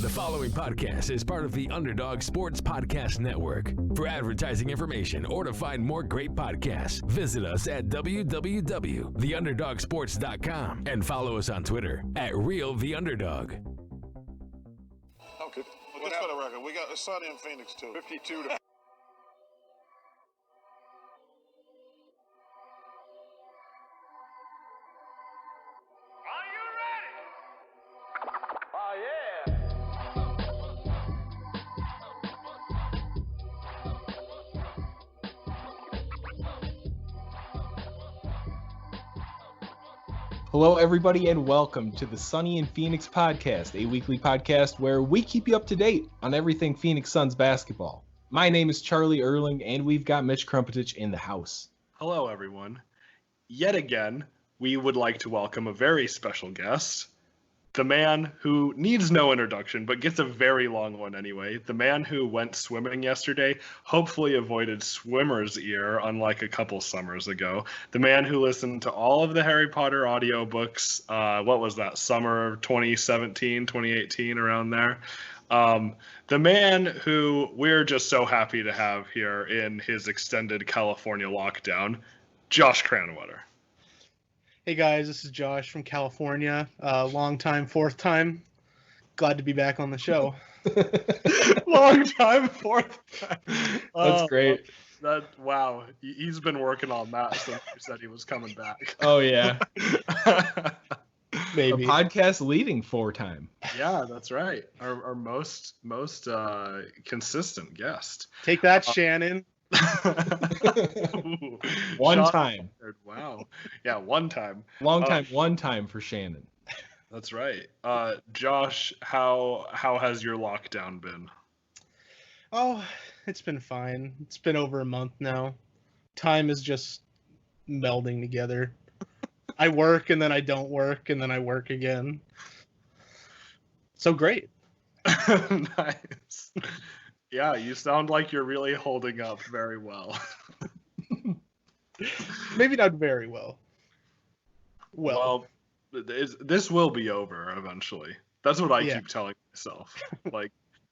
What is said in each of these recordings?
The following podcast is part of the Underdog Sports Podcast Network. For advertising information or to find more great podcasts, visit us at www.theunderdogsports.com and follow us on Twitter at RealTheUnderdog. Okay. Well, just for the record, we got it's sunny in Phoenix too. 52 to. Hello, everybody, and welcome to the Sunny in Phoenix podcast, a weekly podcast where we keep you up to date on everything Phoenix Suns basketball. My name is Charlie Erling, and we've got Mitch Krumpetich in the house. Hello, everyone. Yet again, we would like to welcome a very special guest, the man who needs no introduction, but gets a very long one anyway. The man who went swimming yesterday, hopefully avoided swimmer's ear, unlike a couple summers ago. The man who listened to all of the Harry Potter audiobooks, what was that, summer 2017, 2018, around there. The man who we're just so happy to have here in his extended California lockdown, Josh Kranawetter. Hey guys, this is Josh from California. Long time, fourth time. Glad to be back on the show. Long time, fourth time. That's great. Wow, he's been working on that since he said he was coming back. Oh, yeah. Maybe. A podcast leading four-time. Yeah, that's right. Our most consistent guest. Take that, Shannon. One time. Wow. Yeah, one time. Long time, one time for Shannon. That's right. Josh, how has your lockdown been? Oh, it's been fine. It's been over a month now. Time is just melding together. I work and then I don't work and then I work again. So great. Nice. Yeah, you sound like you're really holding up very well. Maybe not very well. Well, this will be over eventually. That's what I keep telling myself. Like,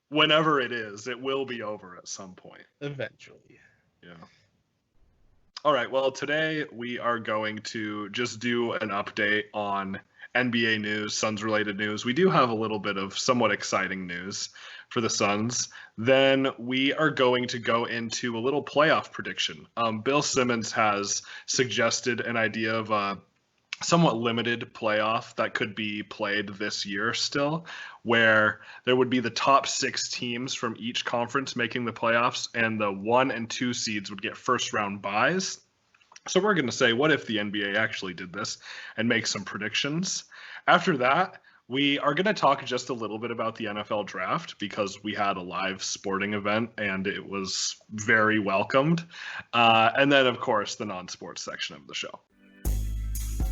whenever it is, it will be over at some point. Eventually. Yeah. All right, well, today we are going to just do an update on NBA news, Suns-related news. We do have a little bit of somewhat exciting news for the Suns. Then we are going to go into a little playoff prediction. Bill Simmons has suggested an idea of a somewhat limited playoff that could be played this year still, where there would be the top 6 teams from each conference making the playoffs, and the 1 and 2 seeds would get first-round byes. So we're going to say, what if the NBA actually did this, and make some predictions. After that, we are going to talk just a little bit about the NFL draft, because we had a live sporting event and it was very welcomed. And then, of course, the non-sports section of the show.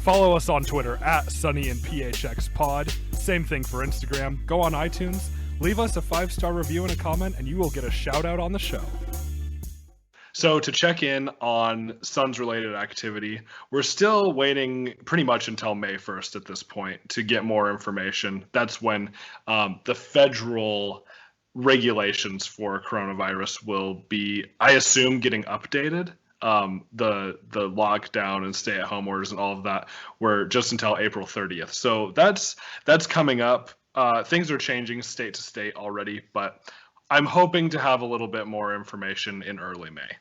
Follow us on Twitter at SunnyandPHXPod. Same thing for Instagram. Go on iTunes, leave us a 5-star review and a comment, and you will get a shout out on the show. So to check in on Suns-related activity, we're still waiting pretty much until May 1st at this point to get more information. That's when the federal regulations for coronavirus will be, I assume, getting updated. The lockdown and stay-at-home orders and all of that were just until April 30th. So that's coming up. Things are changing state to state already, but I'm hoping to have a little bit more information in early May.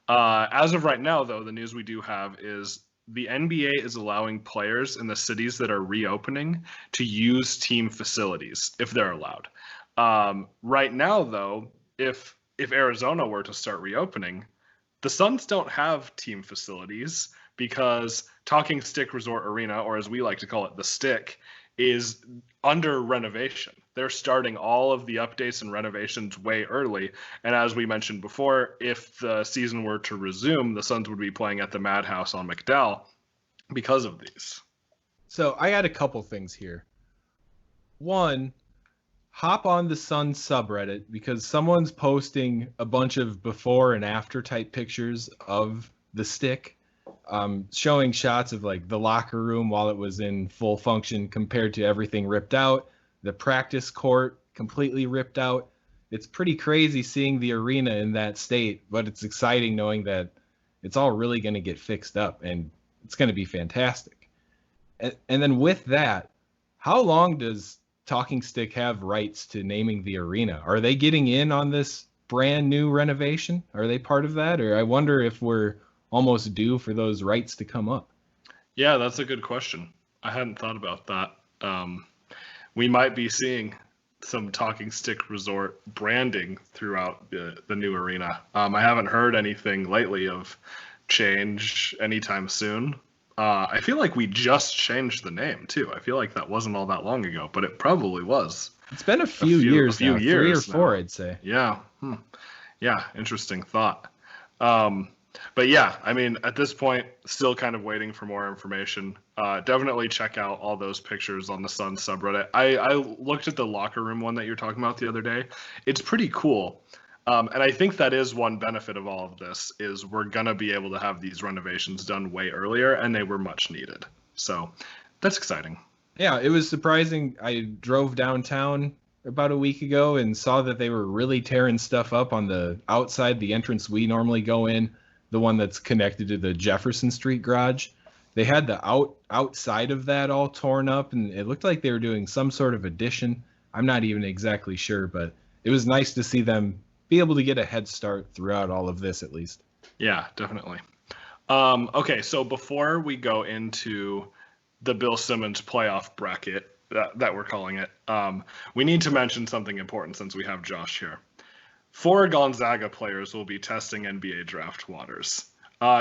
As of right now, though, the news we do have is the NBA is allowing players in the cities that are reopening to use team facilities if they're allowed. Right now, though, if Arizona were to start reopening, the Suns don't have team facilities because Talking Stick Resort Arena, or as we like to call it, the Stick, is under renovation. They're starting all of the updates and renovations way early. And as we mentioned before, if the season were to resume, the Suns would be playing at the Madhouse on McDowell because of these. So I got a couple things here. One, hop on the Suns subreddit because someone's posting a bunch of before and after type pictures of the Stick. Showing shots of like the locker room while it was in full function compared to everything ripped out, the practice court completely ripped out. It's pretty crazy seeing the arena in that state, but it's exciting knowing that it's all really going to get fixed up and it's going to be fantastic. And then with that, how long does Talking Stick have rights to naming the arena? Are they getting in on this brand new renovation? Are they part of that? Or I wonder if we're almost due for those rights to come up. Yeah, that's a good question. I hadn't thought about that. We might be seeing some Talking Stick Resort branding throughout the new arena. I haven't heard anything lately of change anytime soon. I feel like we just changed the name too. I feel like that wasn't all that long ago, but it probably was. It's been a few years now, 3 or 4, now. I'd say. Yeah. Yeah, interesting thought. But yeah, I mean, at this point, still kind of waiting for more information. Definitely check out all those pictures on the Sun subreddit. I looked at the locker room one that you're talking about the other day. It's pretty cool. And I think that is one benefit of all of this is we're going to be able to have these renovations done way earlier, and they were much needed. So that's exciting. Yeah, it was surprising. I drove downtown about a week ago and saw that they were really tearing stuff up on the outside, the entrance we normally go in, the one that's connected to the Jefferson Street garage. They had the outside of that all torn up, and it looked like they were doing some sort of addition. I'm not even exactly sure, but it was nice to see them be able to get a head start throughout all of this, at least. Yeah, definitely. Okay, so before we go into the Bill Simmons playoff bracket that we're calling it, we need to mention something important since we have Josh here. 4 Gonzaga players will be testing NBA draft waters.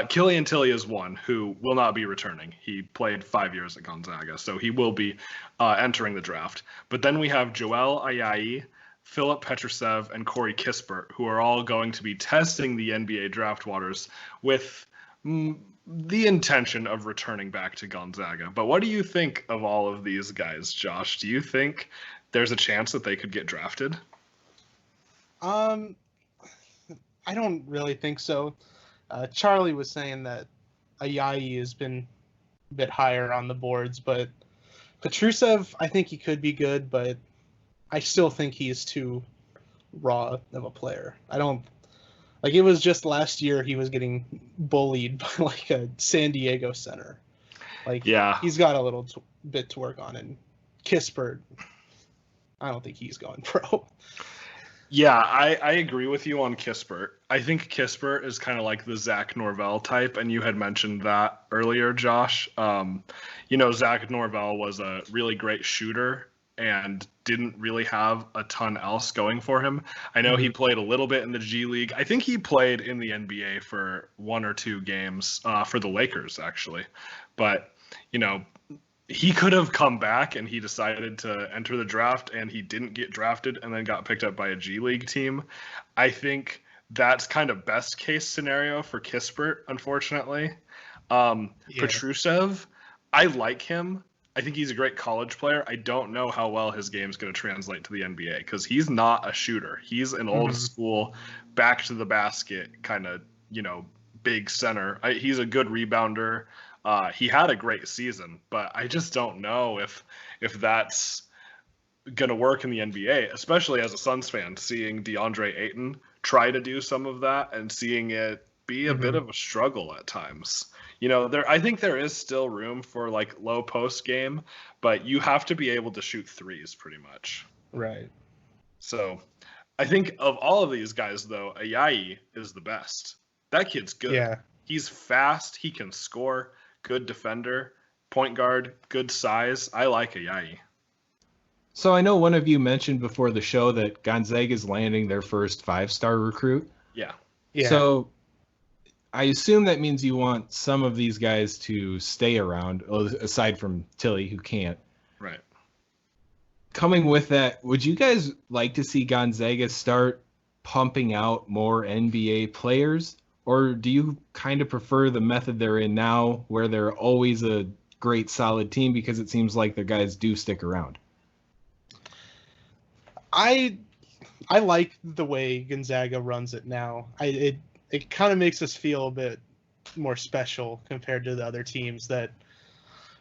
Killian Tilly is one who will not be returning. He played 5 years at Gonzaga, so he will be entering the draft. But then we have Joel Ayayi, Philip Petrusev, and Corey Kispert, who are all going to be testing the NBA draft waters with the intention of returning back to Gonzaga. But what do you think of all of these guys, Josh? Do you think there's a chance that they could get drafted? I don't really think so. Charlie was saying that Ayayi has been a bit higher on the boards, but Petrusev, I think he could be good, but I still think he is too raw of a player. I don't like it was just last year he was getting bullied by like a San Diego center. Like, yeah, he's got a little bit to work on. And Kispert, I don't think he's going pro. Yeah, I agree with you on Kispert. I think Kispert is kind of like the Zach Norvell type, and you had mentioned that earlier, Josh. Zach Norvell was a really great shooter and didn't really have a ton else going for him. I know he played a little bit in the G League. I think he played in the NBA for 1 or 2 games for the Lakers, actually. But, he could have come back and he decided to enter the draft and he didn't get drafted and then got picked up by a G League team. I think that's kind of best case scenario for Kispert, unfortunately. Petrusev, I like him. I think he's a great college player. I don't know how well his game's going to translate to the NBA because he's not a shooter. He's an old school, back to the basket kind of, big center. He's a good rebounder. He had a great season, but I just don't know if that's going to work in the NBA, especially as a Suns fan, seeing DeAndre Ayton try to do some of that and seeing it be a bit of a struggle at times. I think there is still room for like low post game, but you have to be able to shoot threes pretty much. Right. So I think of all of these guys, though, Ayayi is the best. That kid's good. Yeah. He's fast. He can score. Good defender. Point guard. Good size. I like Ayayi. So I know one of you mentioned before the show that Gonzaga is landing their first 5-star recruit. Yeah. So I assume that means you want some of these guys to stay around, aside from Tilly, who can't. Right. Coming with that, would you guys like to see Gonzaga start pumping out more NBA players? Or do you kind of prefer the method they're in now, where they're always a great, solid team because it seems like their guys do stick around? I like the way Gonzaga runs it now. It kind of makes us feel a bit more special compared to the other teams that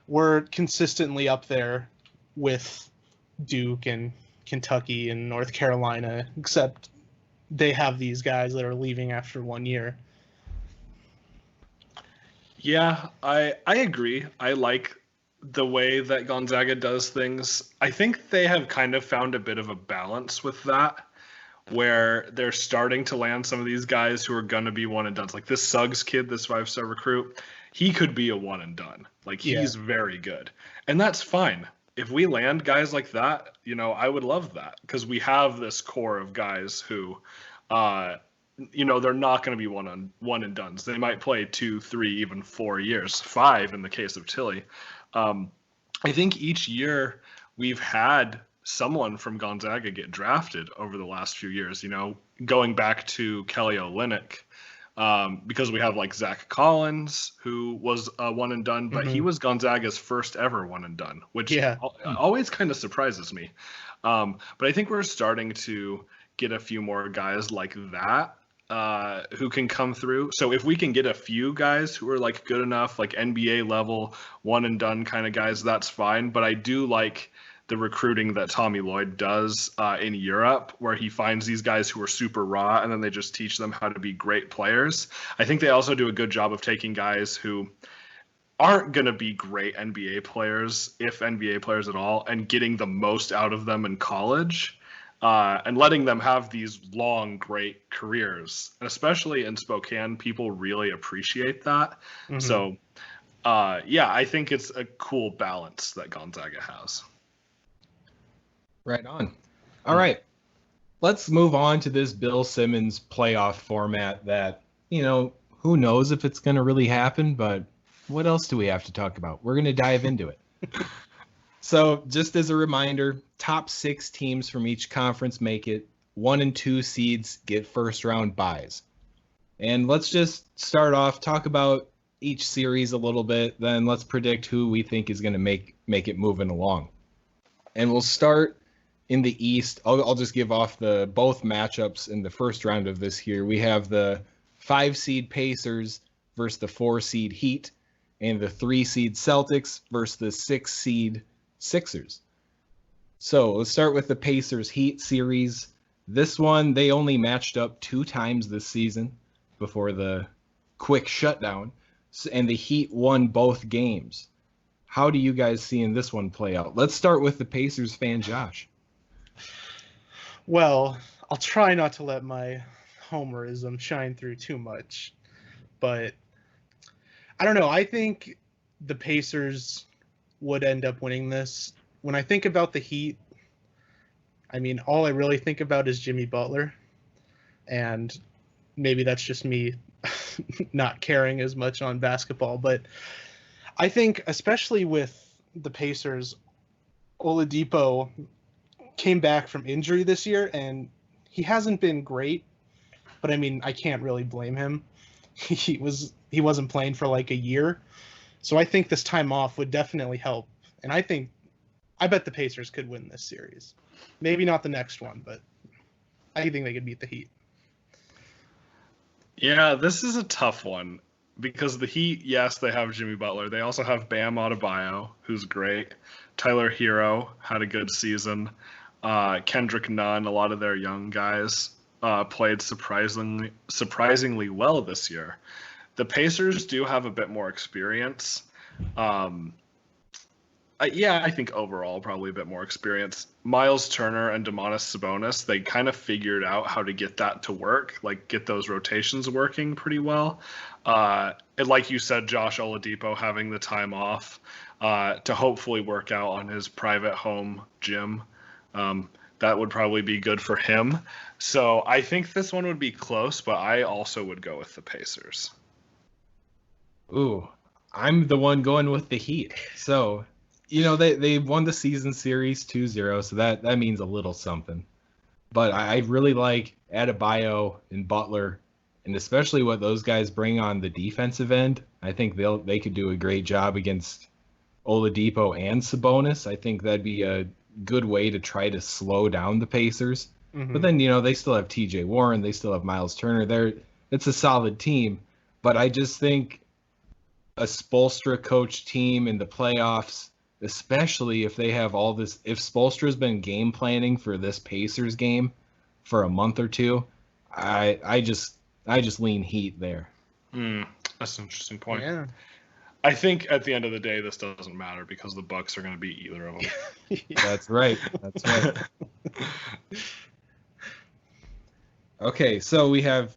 were consistently up there with Duke and Kentucky and North Carolina, except they have these guys that are leaving after 1 year. Yeah, I agree. I like the way that Gonzaga does things. I think they have kind of found a bit of a balance with that, where they're starting to land some of these guys who are going to be one and done. Like this Suggs kid, this 5-star recruit, he could be a one and done. Like he's very good. And that's fine. If we land guys like that, you know, I would love that because we have this core of guys who, you know, they're not going to be one and dones. They might play 2, 3, even 4 years, 5 in the case of Tilly. I think each year we've had someone from Gonzaga get drafted over the last few years, you know, going back to Kelly Olynyk, because we have like Zach Collins, who was a one and done, but he was Gonzaga's first ever one and done, which always kind of surprises me. But I think we're starting to get a few more guys like that who can come through. So if we can get a few guys who are like good enough, like NBA level, one and done kind of guys, that's fine. But I do like the recruiting that Tommy Lloyd does in Europe, where he finds these guys who are super raw and then they just teach them how to be great players. I think they also do a good job of taking guys who aren't going to be great NBA players, if NBA players at all, and getting the most out of them in college. And letting them have these long, great careers. And especially in Spokane, people really appreciate that. So, yeah, I think it's a cool balance that Gonzaga has. Right on. All right. Let's move on to this Bill Simmons playoff format that, you know, who knows if it's going to really happen, but what else do we have to talk about? We're going to dive into it. So just as a reminder, top 6 teams from each conference make it. 1 and 2 seeds get first round byes. And let's just start off, talk about each series a little bit, then let's predict who we think is going to make it moving along. And we'll start in the East. I'll just give off the both matchups in the first round of this here. We have the 5 seed Pacers versus the 4 seed Heat, and the 3 seed Celtics versus the 6 seed Sixers. So let's start with the Pacers Heat series. This one, they only matched up 2 times this season before the quick shutdown, and the Heat won both games. How do you guys see in this one play out? Let's start with the Pacers fan, Josh. Well, I'll try not to let my homerism shine through too much, but I don't know. I think the Pacers would end up winning this. When I think about the Heat, I mean, all I really think about is Jimmy Butler, and maybe that's just me not caring as much on basketball, but I think especially with the Pacers, Oladipo came back from injury this year, and he hasn't been great, but I mean, I can't really blame him. He wasn't playing for like a year, so I think this time off would definitely help, and I bet the Pacers could win this series. Maybe not the next one, but I think they could beat the Heat. Yeah, this is a tough one because the Heat, yes, they have Jimmy Butler. They also have Bam Adebayo, who's great. Tyler Hero had a good season. Kendrick Nunn, a lot of their young guys played surprisingly well this year. The Pacers do have a bit more experience. Yeah, I think overall probably a bit more experience. Miles Turner and Domantas Sabonis, they kind of figured out how to get that to work, like get those rotations working pretty well. And like you said, Josh Oladipo having the time off to hopefully work out on his private home gym. That would probably be good for him. So I think this one would be close, but I also would go with the Pacers. Ooh, I'm the one going with the Heat. So, you know, they won the season series 2-0, so that means a little something. But I really like Adebayo and Butler, and especially what those guys bring on the defensive end. I think they could do a great job against Oladipo and Sabonis. I think that'd be a good way to try to slow down the Pacers. But then, you know, they still have TJ Warren, they still have Miles Turner. It's a solid team, but I just think a Spoelstra coach team in the playoffs, especially if they have all this. If Spoelstra's been game planning for this Pacers game for a month or two, I just lean Heat there. That's an interesting point. Yeah. I think at the end of the day, this doesn't matter because the Bucks are going to beat either of them. That's right. That's right. Okay, so we have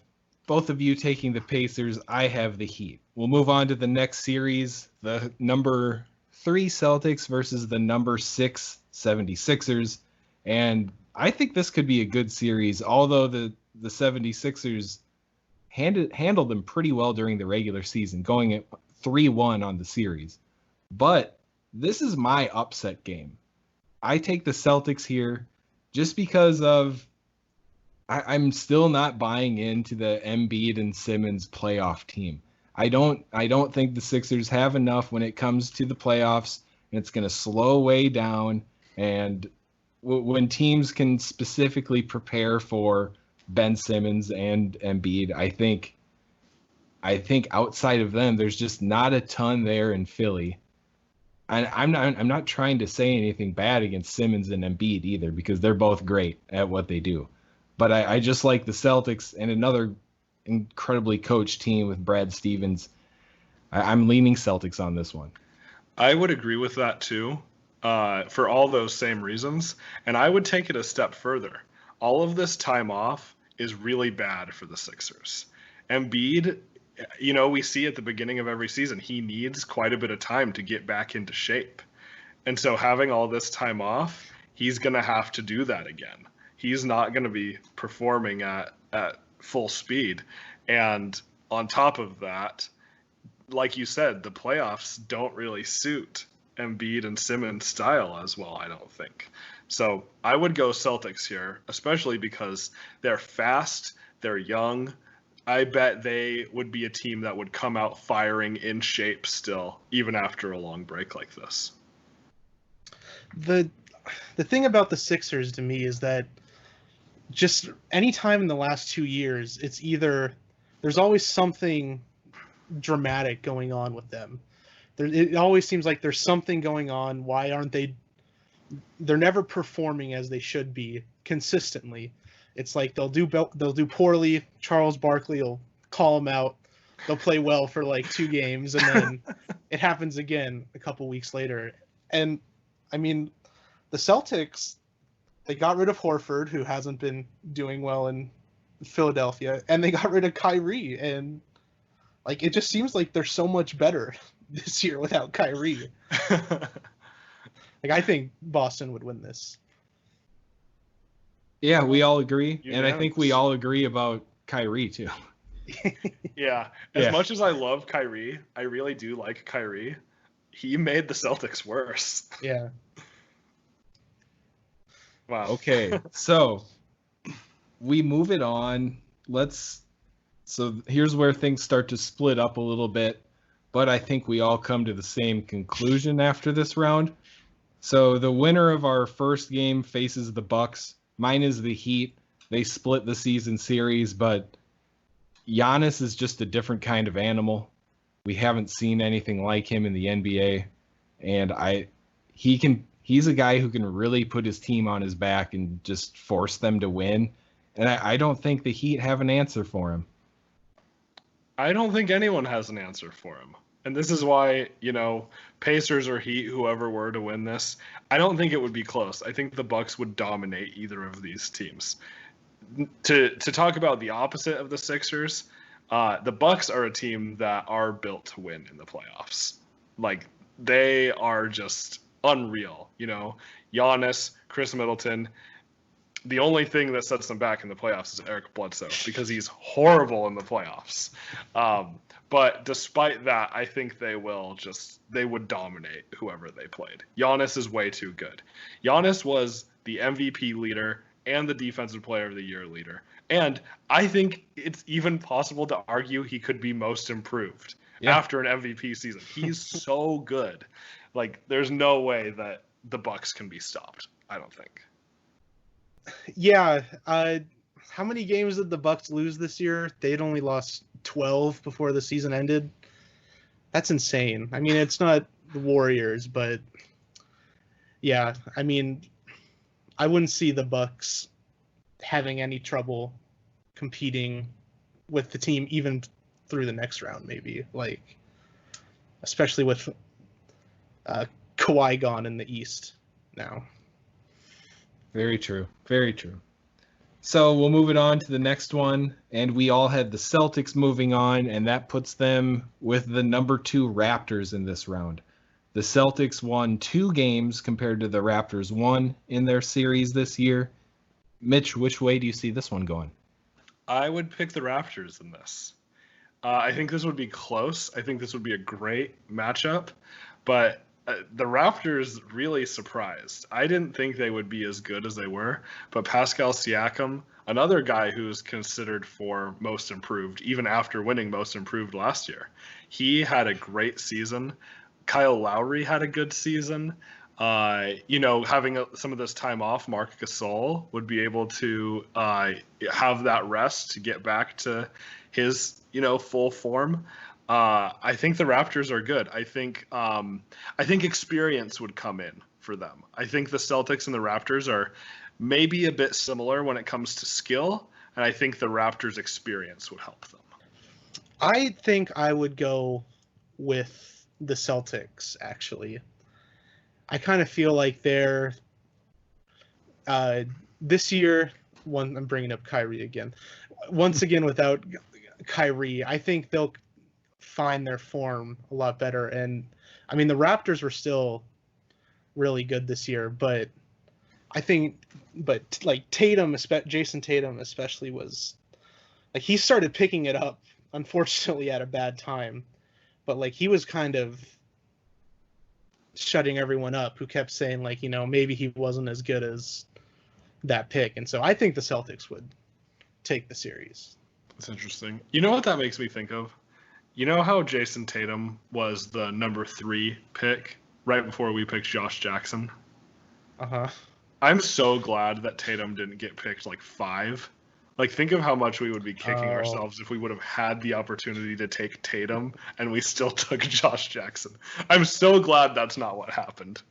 both of you taking the Pacers. I have the Heat. We'll move on to the next series, the number 3 Celtics versus the number 6 76ers. And I think this could be a good series, although the 76ers handled them pretty well during the regular season, going at 3-1 on the series. But this is my upset game. I take the Celtics here just because of I'm still not buying into the Embiid and Simmons playoff team. I don't think the Sixers have enough when it comes to the playoffs, and it's going to slow way down. And when teams can specifically prepare for Ben Simmons and Embiid, I think outside of them, there's just not a ton there in Philly. And I'm not trying to say anything bad against Simmons and Embiid either, because they're both great at what they do. But I just like the Celtics and another incredibly coached team with Brad Stevens. I'm leaning Celtics on this one. I would agree with that too, for all those same reasons. And I would take it a step further. All of this time off is really bad for the Sixers. Embiid, we see at the beginning of every season, he needs quite a bit of time to get back into shape. And so having all this time off, he's going to have to do that again. He's not going to be performing at full speed. And on top of that, like you said, the playoffs don't really suit Embiid and Simmons' style as well, I don't think. So I would go Celtics here, especially because they're fast, they're young. I bet they would be a team that would come out firing in shape still, even after a long break like this. The thing about the Sixers to me is that just any time in the last 2 years, it's either there's always something dramatic going on with them. It always seems like there's something going on. Why aren't they? They're never performing as they should be consistently. It's like they'll do poorly. Charles Barkley will call them out. They'll play well for like 2 games, and then it happens again a couple weeks later. And I mean, the Celtics, they got rid of Horford, who hasn't been doing well in Philadelphia, and they got rid of Kyrie, and like it just seems like they're so much better this year without Kyrie. Like I think Boston would win this. Yeah, we all agree, and I think we all agree about Kyrie too. Yeah, as much as I love Kyrie, I really do like Kyrie. He made the Celtics worse. Yeah. Wow. Okay, so we move it on. So here's where things start to split up a little bit, but I think we all come to the same conclusion after this round. So the winner of our first game faces the Bucks. Mine is the Heat. They split the season series, but Giannis is just a different kind of animal. We haven't seen anything like him in the NBA, and he's a guy who can really put his team on his back and just force them to win. And I don't think the Heat have an answer for him. I don't think anyone has an answer for him. And this is why, Pacers or Heat, whoever were to win this, I don't think it would be close. I think the Bucks would dominate either of these teams. To talk about the opposite of the Sixers, the Bucks are a team that are built to win in the playoffs. Like, they are just unreal. Giannis, Chris Middleton. The only thing that sets them back in the playoffs is Eric Bledsoe because he's horrible in the playoffs. But despite that, I think they would dominate whoever they played. Giannis is way too good. Giannis was the MVP leader and the Defensive Player of the Year leader. And I think it's even possible to argue he could be most improved after an MVP season. He's so good. Like, there's no way that the Bucks can be stopped, I don't think. Yeah. How many games did the Bucks lose this year? They'd only lost 12 before the season ended. That's insane. I mean, it's not the Warriors, but Yeah, I mean, I wouldn't see the Bucks having any trouble competing with the team even through the next round, maybe. Like, especially with Kawhi gone in the East now. Very true. Very true. So we'll move it on to the next one, and we all had the Celtics moving on, and that puts them with the number 2 Raptors in this round. The Celtics won 2 games compared to the Raptors 1 in their series this year. Mitch, which way do you see this one going? I would pick the Raptors in this. I think this would be close. I think this would be a great matchup, but the Raptors really surprised. I didn't think they would be as good as they were, but Pascal Siakam, another guy who's considered for most improved, even after winning most improved last year, he had a great season. Kyle Lowry had a good season. Having some of this time off, Marc Gasol would be able to have that rest to get back to his, full form. I think the Raptors are good. I think experience would come in for them. I think the Celtics and the Raptors are maybe a bit similar when it comes to skill, and I think the Raptors' experience would help them. I think I would go with the Celtics, actually. I kind of feel like they're this year. I'm bringing up Kyrie again. Once again, without Kyrie, I think they'll find their form a lot better. And I mean, the Raptors were still really good this year, but like Jason Tatum especially was like, he started picking it up, unfortunately at a bad time, but like he was kind of shutting everyone up who kept saying like, maybe he wasn't as good as that pick. And so I think the Celtics would take the series. That's interesting. You know what that makes me think of? You know how Jason Tatum was the number 3 pick right before we picked Josh Jackson? Uh-huh. I'm so glad that Tatum didn't get picked like 5. Like, think of how much we would be kicking ourselves if we would have had the opportunity to take Tatum and we still took Josh Jackson. I'm so glad that's not what happened.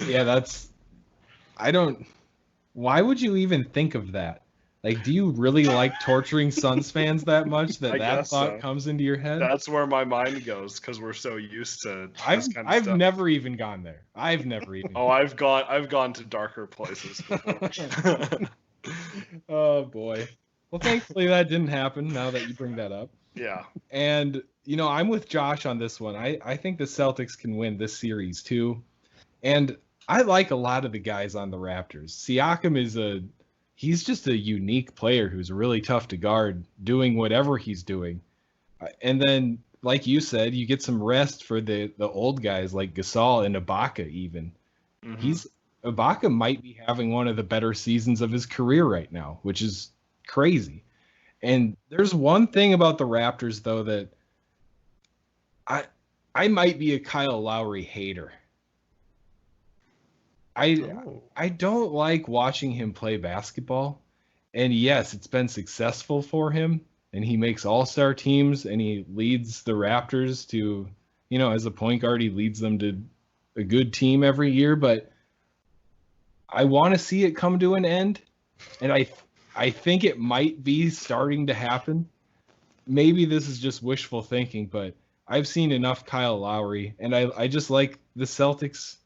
Yeah, why would you even think of that? Like, do you really like torturing Suns fans that much that thought comes into your head? That's where my mind goes because we're so used to I've stuff. never even gone there. I've never even. I've gone to darker places before. Oh boy. Well, thankfully that didn't happen. Now that you bring that up. Yeah. And I'm with Josh on this one. I think the Celtics can win this series too. And I like a lot of the guys on the Raptors. Siakam he's just a unique player who's really tough to guard, doing whatever he's doing. And then, like you said, you get some rest for the old guys like Gasol and Ibaka even. Mm-hmm. Ibaka might be having one of the better seasons of his career right now, which is crazy. And there's one thing about the Raptors, though, that I might be a Kyle Lowry hater. I don't like watching him play basketball. And yes, it's been successful for him. And he makes all-star teams and he leads the Raptors to, as a point guard, he leads them to a good team every year. But I want to see it come to an end. And I think it might be starting to happen. Maybe this is just wishful thinking, but I've seen enough Kyle Lowry. And I just like the Celtics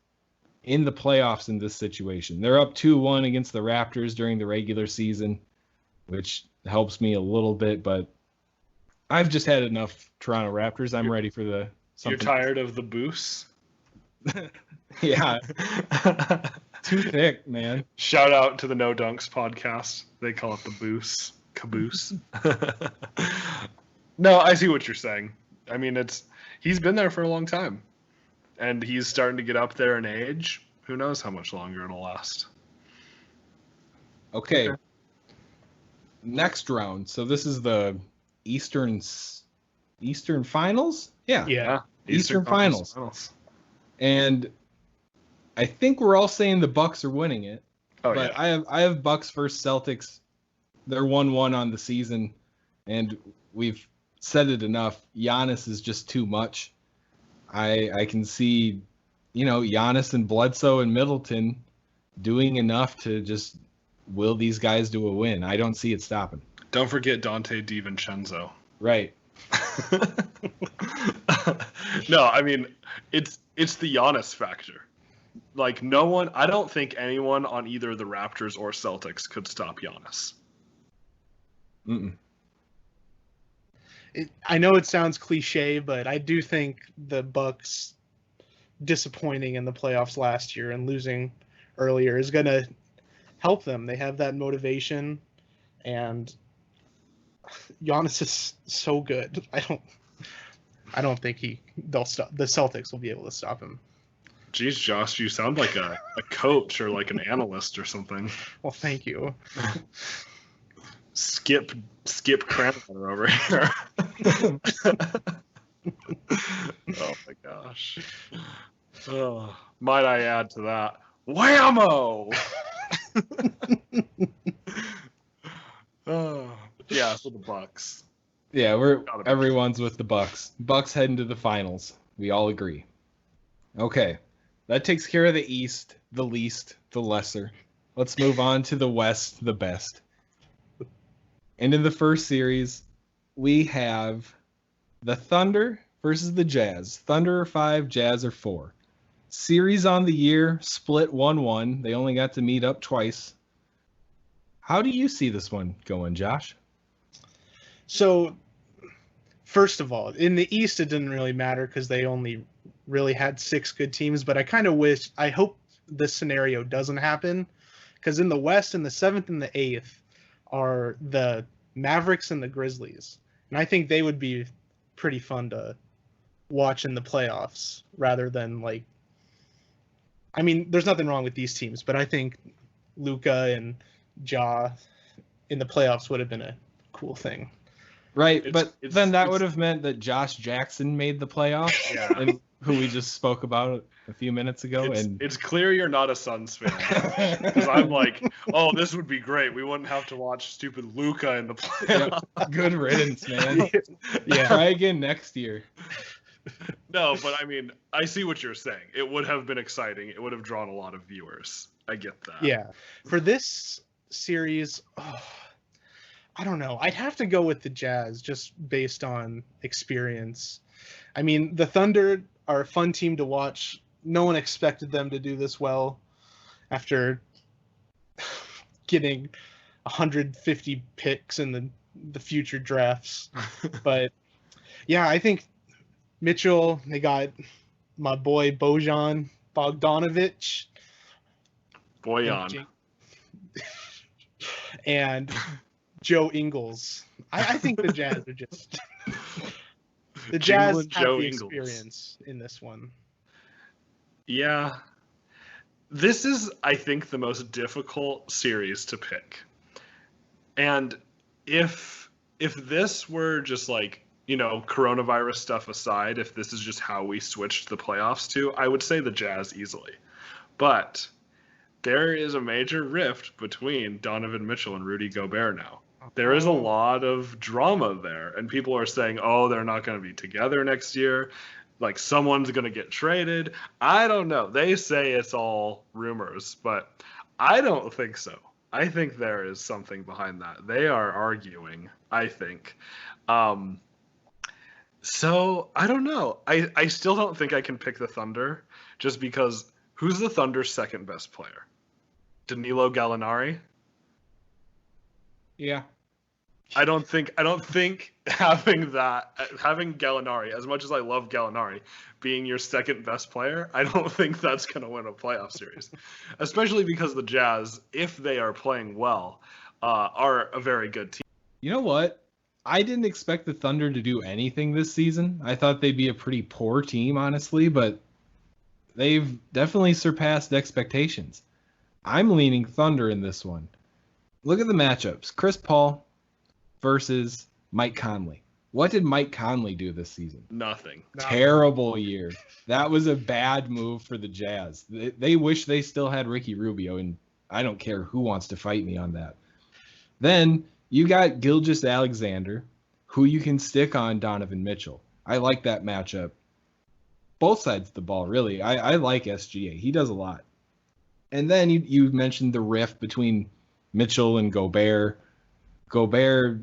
in the playoffs in this situation. They're up 2-1 against the Raptors during the regular season, which helps me a little bit, but I've just had enough Toronto Raptors. I'm ready for the something. You're tired of the boost? Yeah. Too thick, man. Shout out to the No Dunks podcast. They call it the boost. Caboose. No, I see what you're saying. I mean, he's been there for a long time. And he's starting to get up there in age. Who knows how much longer it'll last. Okay. Next round. So this is the Eastern Finals? Yeah. Eastern Finals. And I think we're all saying the Bucks are winning it. Oh, but yeah. I have Bucks versus Celtics. They're 1-1 on the season. And we've said it enough. Giannis is just too much. I can see Giannis and Bledsoe and Middleton doing enough to just will these guys to a win. I don't see it stopping. Don't forget Dante DiVincenzo. Right. No, I mean, it's the Giannis factor. Like, I don't think anyone on either the Raptors or Celtics could stop Giannis. Mm-mm. I know it sounds cliche, but I do think the Bucks disappointing in the playoffs last year and losing earlier is going to help them. They have that motivation, and Giannis is so good. I don't think they'll stop. The Celtics will be able to stop him. Jeez, Josh, you sound like a coach or like an analyst or something. Well, thank you. Skip Kranawetter over here. Oh my gosh. Oh, might I add to that? Whammo! Oh, yeah, for the Bucks. Yeah, everyone's with the Bucks. Bucks heading to the finals. We all agree. Okay. That takes care of the East, the least, the lesser. Let's move on to the West, the best. And in the first series, we have the Thunder versus the Jazz. Thunder are 5, Jazz are 4. Series on the year, split 1-1. They only got to meet up twice. How do you see this one going, Josh? So, first of all, in the East, it didn't really matter because they only really had 6 good teams, but I hope this scenario doesn't happen, because in the West, in the 7th and the 8th, are the Mavericks and the Grizzlies. And I think they would be pretty fun to watch in the playoffs rather than there's nothing wrong with these teams, but I think Luka and Ja in the playoffs would have been a cool thing. Right, but then that would have meant that Josh Jackson made the playoffs, yeah. Who we just spoke about a few minutes ago. It's clear you're not a Suns fan. Because I'm like, oh, this would be great. We wouldn't have to watch stupid Luka in the playoffs. Good riddance, man. Yeah. Try again next year. No, but I mean, I see what you're saying. It would have been exciting. It would have drawn a lot of viewers. I get that. Yeah. For this series, I don't know. I'd have to go with the Jazz just based on experience. I mean, the Thunder are a fun team to watch. No one expected them to do this well after getting 150 picks in the future drafts. But yeah, I think Mitchell, they got my boy Bojan Bogdanovic. Boyan. And Joe Ingles. I think the Jazz are just... The Jazz have Joe the Ingles. experience in this one. Yeah. This is, I think, the most difficult series to pick. And if this were just coronavirus stuff aside, if this is just how we switched the playoffs to, I would say the Jazz easily. But there is a major rift between Donovan Mitchell and Rudy Gobert now. There is a lot of drama there, and people are saying, oh, they're not going to be together next year. Like, someone's going to get traded. I don't know. They say it's all rumors, but I don't think so. I think there is something behind that. They are arguing, I think. So, I don't know. I still don't think I can pick the Thunder, just because who's the Thunder's second best player? Danilo Gallinari? Yeah. I don't think having Gallinari, as much as I love Gallinari, being your second best player, I don't think that's going to win a playoff series. Especially because the Jazz, if they are playing well, are a very good team. You know what? I didn't expect the Thunder to do anything this season. I thought they'd be a pretty poor team, honestly, but they've definitely surpassed expectations. I'm leaning Thunder in this one. Look at the matchups. Chris Paul versus Mike Conley. What did Mike Conley do this season? Nothing. Terrible year. That was a bad move for the Jazz. They wish they still had Ricky Rubio, and I don't care who wants to fight me on that. Then you got Gilgeous-Alexander, who you can stick on Donovan Mitchell. I like that matchup. both sides of the ball, really. I like SGA. He does a lot. And then you mentioned the rift between Mitchell and Gobert. Gobert,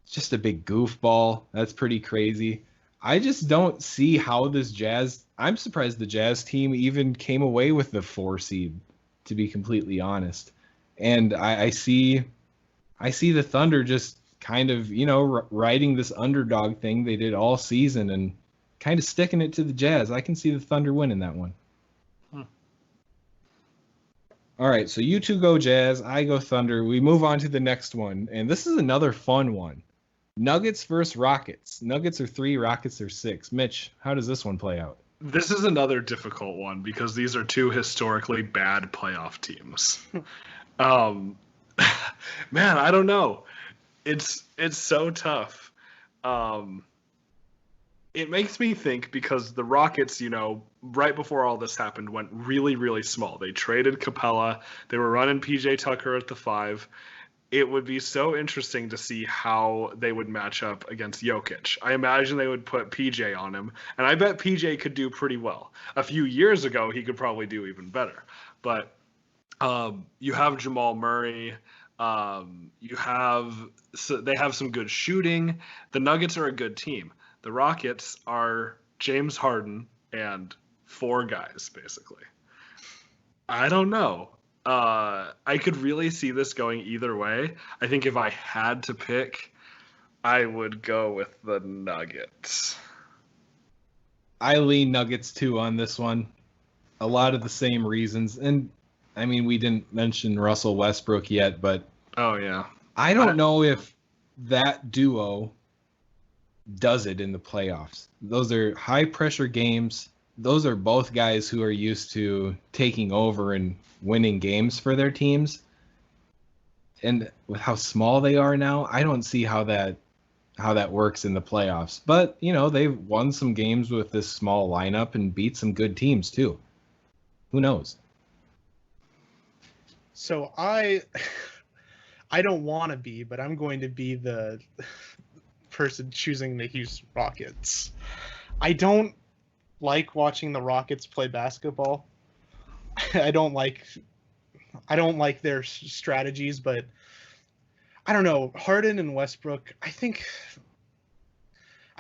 just a big goofball. That's pretty crazy. I just don't see how this Jazz. I'm surprised the Jazz team even came away with the 4 seed, to be completely honest. And I see the Thunder just kind of, riding this underdog thing they did all season and kind of sticking it to the Jazz. I can see the Thunder winning that one. All right, so you two go Jazz, I go Thunder. We move on to the next one, and this is another fun one. Nuggets versus Rockets. Nuggets are 3, Rockets are 6. Mitch, how does this one play out? This is another difficult one because these are 2 historically bad playoff teams. Man, I don't know. It's so tough. It makes me think because the Rockets, right before all this happened, went really, really small. They traded Capella. They were running PJ Tucker at the 5. It would be so interesting to see how they would match up against Jokic. I imagine they would put PJ on him, and I bet PJ could do pretty well. A few years ago, he could probably do even better. But you have Jamal Murray. They have some good shooting. The Nuggets are a good team. The Rockets are James Harden and 4 guys, basically. I don't know. I could really see this going either way. I think if I had to pick, I would go with the Nuggets. I lean Nuggets too on this one. A lot of the same reasons. And I mean, we didn't mention Russell Westbrook yet, but oh yeah, I don't know if that duo does it in the playoffs. Those are high pressure games. Those are both guys who are used to taking over and winning games for their teams. And with how small they are now, I don't see how that works in the playoffs. But, they've won some games with this small lineup and beat some good teams too. Who knows? So I don't want to be, but I'm going to be the person choosing the Houston Rockets. I don't like watching the Rockets play basketball. I don't like their strategies, but I don't know. Harden and Westbrook, I think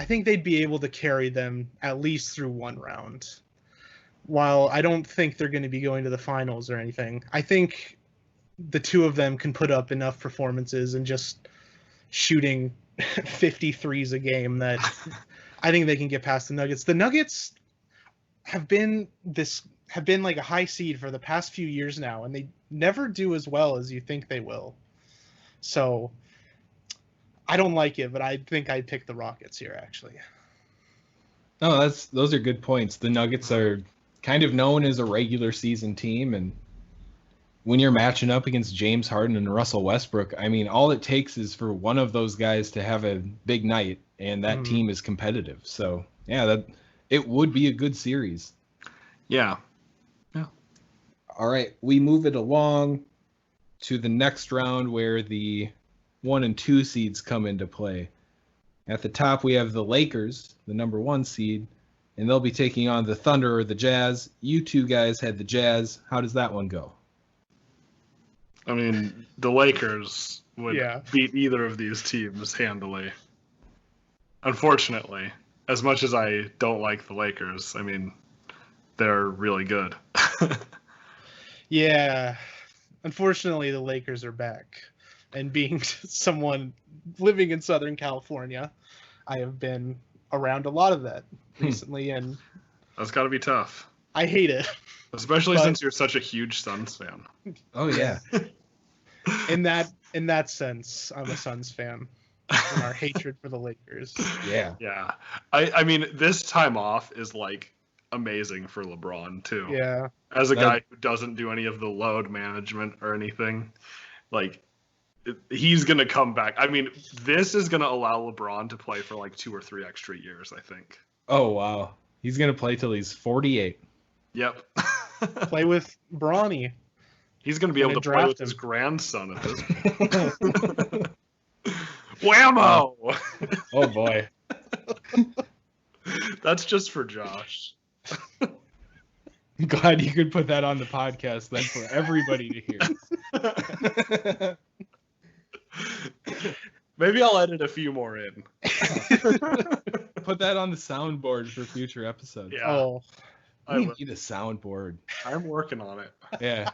they'd be able to carry them at least through one round. While I don't think they're going to be going to the finals or anything, I think the 2 of them can put up enough performances and just shooting 53s a game that I think they can get past the Nuggets. The Nuggets have been like a high seed for the past few years now, and they never do as well as you think they will. So I don't like it, but I think I'd pick the Rockets here, actually. No, those are good points. The Nuggets are kind of known as a regular season team, and when you're matching up against James Harden and Russell Westbrook, I mean, all it takes is for one of those guys to have a big night, and that team is competitive. So, yeah, it would be a good series. Yeah. All right, we move it along to the next round where the 1 and 2 seeds come into play. At the top, we have the Lakers, the number 1 seed, and they'll be taking on the Thunder or the Jazz. You 2 guys had the Jazz. How does that one go? I mean, the Lakers would beat either of these teams handily. Unfortunately, as much as I don't like the Lakers, I mean, they're really good. Yeah. Unfortunately, the Lakers are back. And being someone living in Southern California, I have been around a lot of that recently, and that's got to be tough. I hate it. Especially since you're such a huge Suns fan. Oh, yeah. In that sense, I'm a Suns fan. And our hatred for the Lakers. Yeah. Yeah. I mean, this time off is like amazing for LeBron too. Yeah. As a guy who doesn't do any of the load management or anything, like he's going to come back. I mean, this is going to allow LeBron to play for like 2 or 3 extra years, I think. Oh, wow. He's going to play till he's 48. Yep. Play with Bronny. He's going to be able to play with his grandson at this point. Whammo! Oh, boy. That's just for Josh. Glad you could put that on the podcast then for everybody to hear. Maybe I'll edit a few more in. Put that on the soundboard for future episodes. Yeah. Oh, We need a soundboard. I'm working on it. Yeah.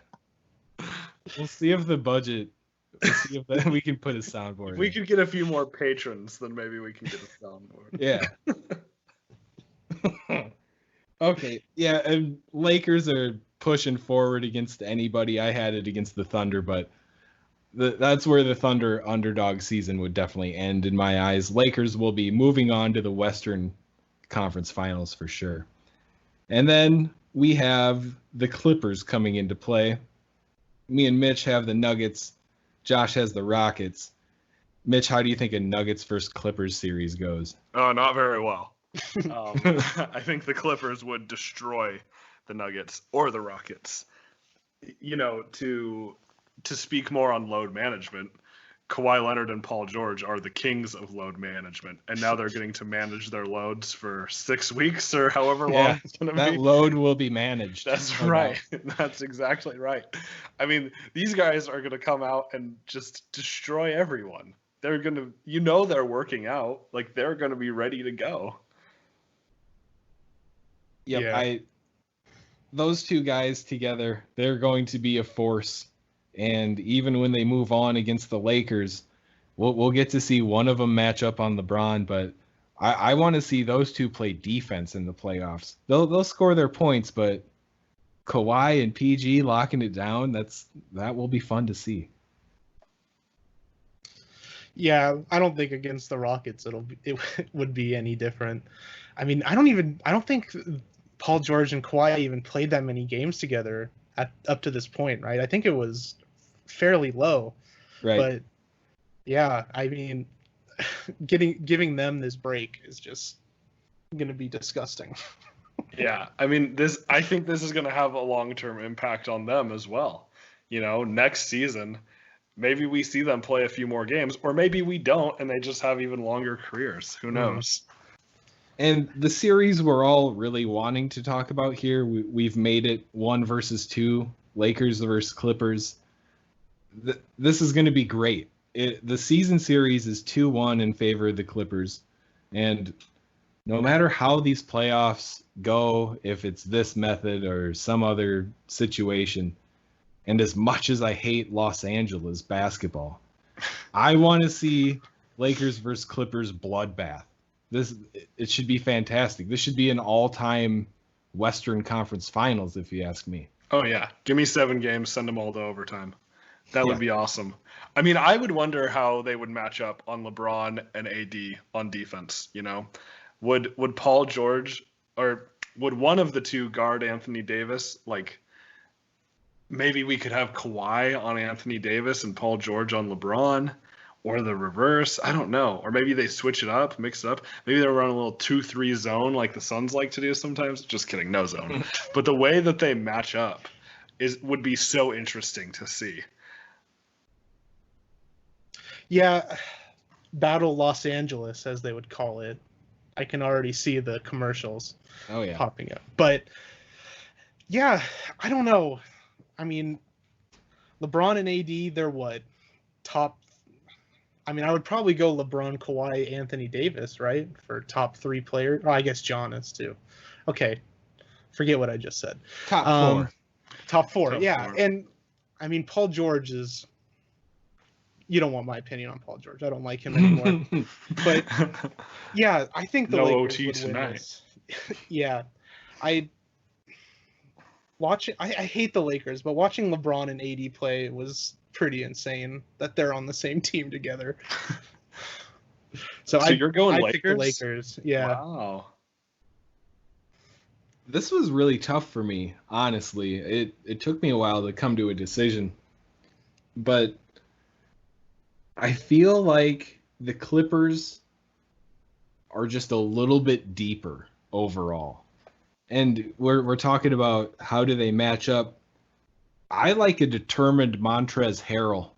We'll see if the budget. We'll see if we can put a soundboard. If we in. could get a few more patrons, then maybe we can get a soundboard. Yeah. Okay. Yeah, and Lakers are pushing forward against anybody. I had it against the Thunder, but that's where the Thunder underdog season would definitely end in my eyes. Lakers will be moving on to the Western Conference Finals for sure. And then we have the Clippers coming into play. Me and Mitch have the Nuggets. Josh has the Rockets. Mitch, how do you think a Nuggets versus Clippers series goes? Oh, not very well. I think the Clippers would destroy the Nuggets or the Rockets. You know, to speak more on load management, Kawhi Leonard and Paul George are the kings of load management, and now they're getting to manage their loads for 6 weeks or however long it's going to be. That load will be managed. That's right. That's exactly right. I mean, these guys are going to come out and just destroy everyone. They're going to, they're working out. Like, they're going to be ready to go. Yep, Yeah. Those two guys together, they're going to be a force. And even when they move on against the Lakers, we'll get to see one of them match up on LeBron. But I want to see those two play defense in the playoffs. They'll score their points, but Kawhi and PG locking it down, that will be fun to see. yeah. I don't think against the Rockets it would be any different. I mean, I don't think Paul George and Kawhi even played that many games together up to this point, right? I think it was fairly low. Right. But yeah, I mean, giving them this break is just going to be disgusting. Yeah, I mean, I think this is going to have a long-term impact on them as well. You know, next season, maybe we see them play a few more games, or maybe we don't, and they just have even longer careers. Who knows? And the series we're all really wanting to talk about here, we've made it 1 versus 2, Lakers versus Clippers. This is going to be great. The season series is 2-1 in favor of the Clippers. And no matter how these playoffs go, if it's this method or some other situation, and as much as I hate Los Angeles basketball, I want to see Lakers versus Clippers bloodbath. It should be fantastic. This should be an all-time Western Conference Finals, if you ask me. Oh, yeah. Give me 7 games, send them all to overtime. That would be awesome. I mean, I would wonder how they would match up on LeBron and AD on defense, you know? Would Paul George, or would one of the two guard Anthony Davis? Like, maybe we could have Kawhi on Anthony Davis and Paul George on LeBron? Or the reverse, I don't know. Or maybe they switch it up, mix it up. Maybe they run a little 2-3 zone like the Suns like to do sometimes. Just kidding, no zone. But the way that they match up would be so interesting to see. Yeah, Battle Los Angeles, as they would call it. I can already see the commercials popping up. But yeah, I don't know. I mean, LeBron and AD, they're what? Top. I mean, I would probably go LeBron, Kawhi, Anthony Davis, right? For top 3 players. Oh, I guess Giannis too. Okay. Forget what I just said. Top 4. Top 4, Top yeah. 4. And I mean, Paul George is. You don't want my opinion on Paul George. I don't like him anymore. But yeah, I think the No Lakers OT would tonight. win this. Yeah, I hate the Lakers, but watching LeBron and AD play was pretty insane. That they're on the same team together. So you're going I pick the Lakers? Lakers. Yeah. Wow. This was really tough for me, honestly. It took me a while to come to a decision. But I feel like the Clippers are just a little bit deeper overall. And we're talking about how do they match up. I like a determined Montrezl Harrell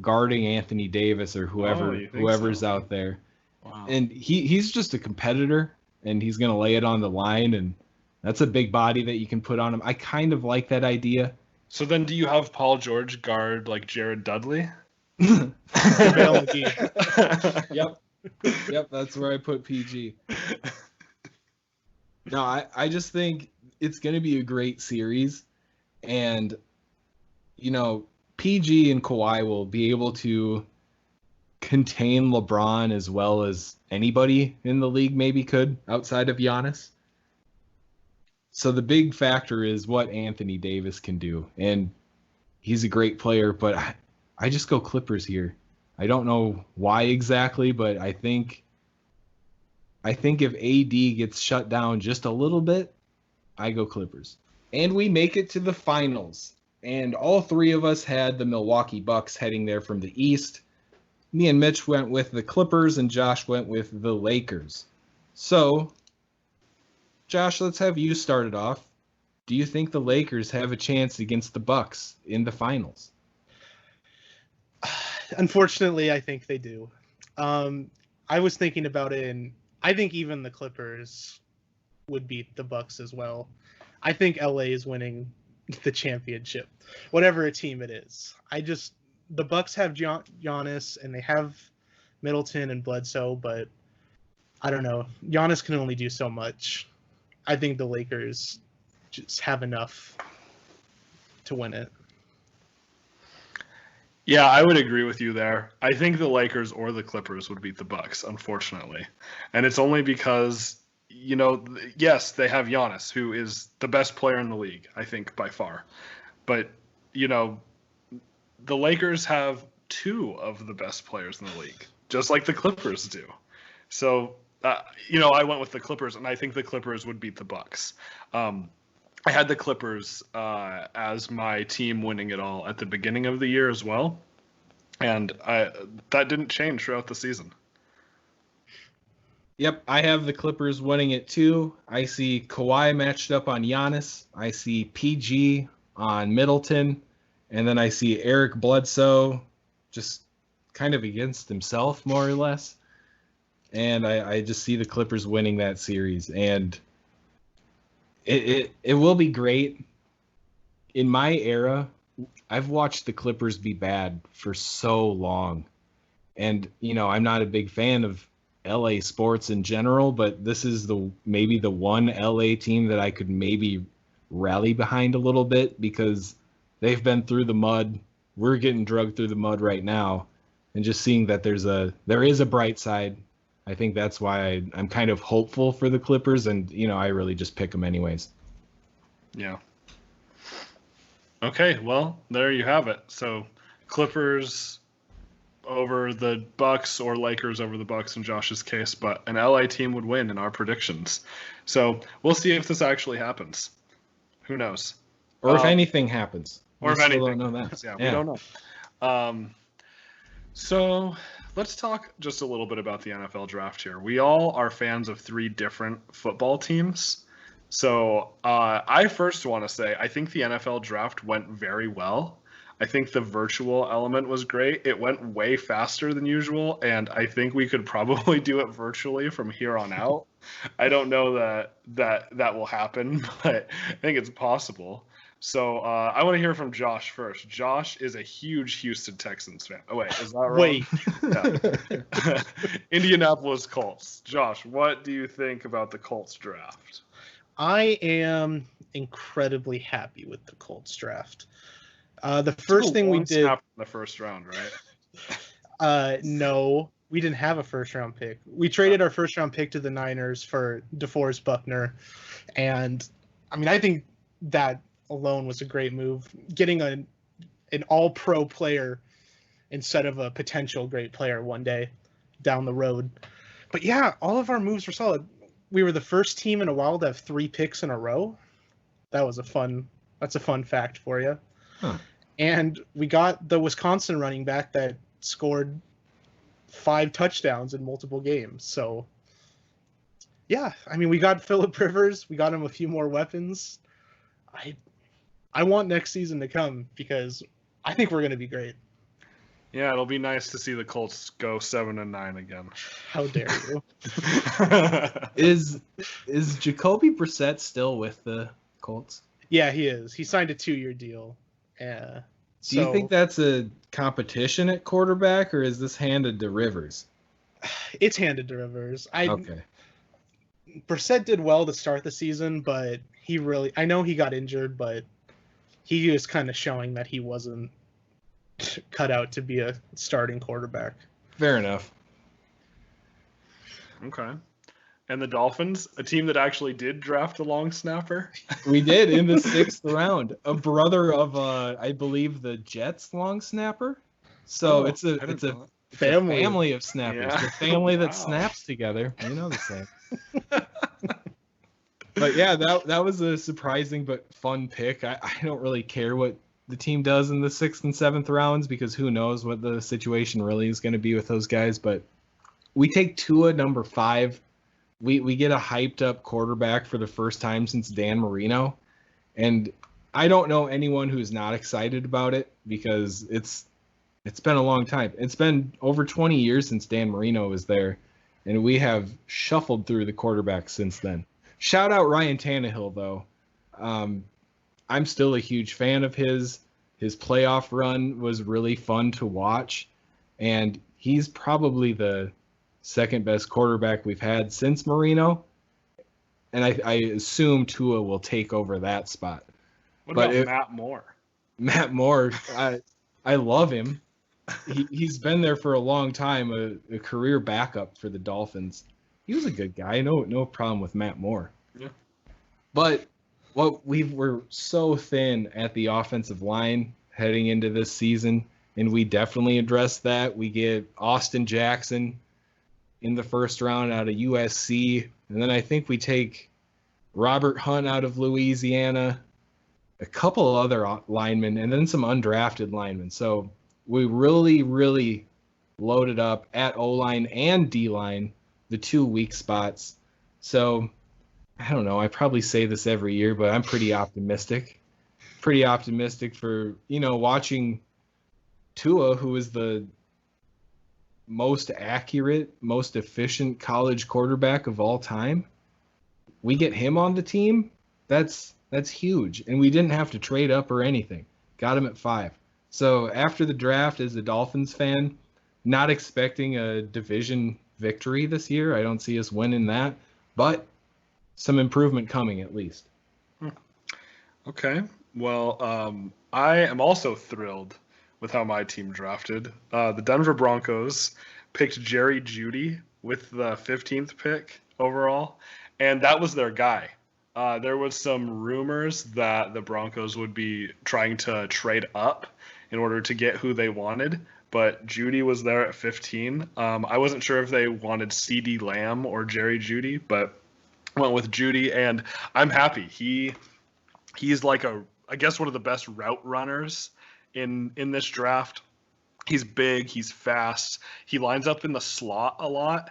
guarding Anthony Davis or whoever's out there. Wow. And he's just a competitor, and he's going to lay it on the line. And That's a big body that you can put on him. I kind of like that idea. So then do you have Paul George guard like Jared Dudley? JaVale McGee. Yep, that's where I put PG. No, I just think it's going to be a great series. And, PG and Kawhi will be able to contain LeBron as well as anybody in the league maybe could outside of Giannis. So the big factor is what Anthony Davis can do. And he's a great player, but I just go Clippers here. I don't know why exactly, but I think if AD gets shut down just a little bit, I go Clippers. And we make it to the finals. And all three of us had the Milwaukee Bucks heading there from the East. Me and Mitch went with the Clippers, and Josh went with the Lakers. So, Josh, let's have you start it off. Do you think the Lakers have a chance against the Bucks in the finals? Unfortunately, I think they do. I was thinking about it, and I think even the Clippers would beat the Bucks as well. I think LA is winning the championship, whatever a team it is. The Bucks have Giannis and they have Middleton and Bledsoe, but I don't know. Giannis can only do so much. I think the Lakers just have enough to win it. Yeah, I would agree with you there. I think the Lakers or the Clippers would beat the Bucks, unfortunately. And it's only because, yes, they have Giannis, who is the best player in the league, I think, by far. But, the Lakers have two of the best players in the league, just like the Clippers do. So, I went with the Clippers, and I think the Clippers would beat the Bucks. I had the Clippers as my team winning it all at the beginning of the year as well, and that didn't change throughout the season. Yep, I have the Clippers winning it too. I see Kawhi matched up on Giannis. I see PG on Middleton, and then I see Eric Bledsoe just kind of against himself, more or less. And I just see the Clippers winning that series, and it will be great. In my era, I've watched the Clippers be bad for so long. And, I'm not a big fan of LA sports in general, but this is maybe the one LA team that I could maybe rally behind a little bit because they've been through the mud. We're getting drugged through the mud right now. And just seeing that there is a bright side, I think that's why I'm kind of hopeful for the Clippers, and I really just pick them anyways. Yeah. Okay, well, there you have it. So, Clippers over the Bucks or Lakers over the Bucks in Josh's case, but an LA team would win in our predictions. So, we'll see if this actually happens. Who knows? Or if anything happens. Or if anything. We don't know that. Yeah, we don't know. So let's talk just a little bit about the NFL draft here. We all are fans of three different football teams. So I first want to say I think the NFL draft went very well. I think the virtual element was great. It went way faster than usual, and I think we could probably do it virtually from here on out. I don't know that will happen, but I think it's possible. So I want to hear from Josh first. Josh is a huge Houston Texans fan. Oh, wait, is that wrong? Yeah. Indianapolis Colts. Josh, what do you think about the Colts draft? I am incredibly happy with the Colts draft. The first thing we did in the first round, right? No, we didn't have a first round pick. We traded our first round pick to the Niners for DeForest Buckner, and I think that alone was a great move. Getting an all-pro player instead of a potential great player one day down the road. But yeah, all of our moves were solid. We were the first team in a while to have 3 picks in a row. That's a fun fact for you. Huh. And we got the Wisconsin running back that scored 5 touchdowns in multiple games. So yeah, we got Phillip Rivers. We got him a few more weapons. I want next season to come because I think we're going to be great. Yeah, it'll be nice to see the Colts go 7-9 again. How dare you? Is Jacoby Brissett still with the Colts? Yeah, he is. He signed a 2-year deal. Do you think that's a competition at quarterback, or is this handed to Rivers? It's handed to Rivers? Okay. Brissett did well to start the season, but I know he got injured, but he was kind of showing that he wasn't cut out to be a starting quarterback. Fair enough. Okay. And the Dolphins, a team that actually did draft a long snapper. We did in the 6th round. A brother of, I believe, the Jets long snapper. So it's a family of snappers. Yeah. The family that Wow. snaps together. You know the same. But yeah, that was a surprising but fun pick. I don't really care what the team does in the 6th and 7th rounds, because who knows what the situation really is going to be with those guys. But we take Tua number 5. We get a hyped up quarterback for the first time since Dan Marino. And I don't know anyone who's not excited about it, because it's been a long time. It's been over 20 years since Dan Marino was there, and we have shuffled through the quarterbacks since then. Shout out Ryan Tannehill, though. I'm still a huge fan of his. His playoff run was really fun to watch, and he's probably the second best quarterback we've had since Marino. And I assume Tua will take over that spot. What about Matt Moore? Matt Moore, I love him. He's been there for a long time, a career backup for the Dolphins. He was a good guy. No problem with Matt Moore. Yeah. But we're so thin at the offensive line heading into this season, and we definitely address that. We get Austin Jackson in the first round out of USC, and then I think we take Robert Hunt out of Louisiana, a couple of other linemen, and then some undrafted linemen. So we really, really loaded up at O-line and D-line, the 2 weak spots. So I don't know. I probably say this every year, but I'm pretty optimistic. Pretty optimistic for, watching Tua, who is the most accurate, most efficient college quarterback of all time. We get him on the team. That's huge. And we didn't have to trade up or anything. Got him at 5. So after the draft, as a Dolphins fan, not expecting a division victory this year. I don't see us winning that, but some improvement coming at least. Okay. Well, I am also thrilled with how my team drafted. The Denver Broncos picked Jerry Jeudy with the 15th pick overall, and that was their guy. There was some rumors that the Broncos would be trying to trade up in order to get who they wanted, but Jeudy was there at 15. I wasn't sure if they wanted CeeDee Lamb or Jerry Jeudy, but went with Jeudy, and I'm happy. He's like I guess one of the best route runners in this draft. He's big, he's fast, he lines up in the slot a lot.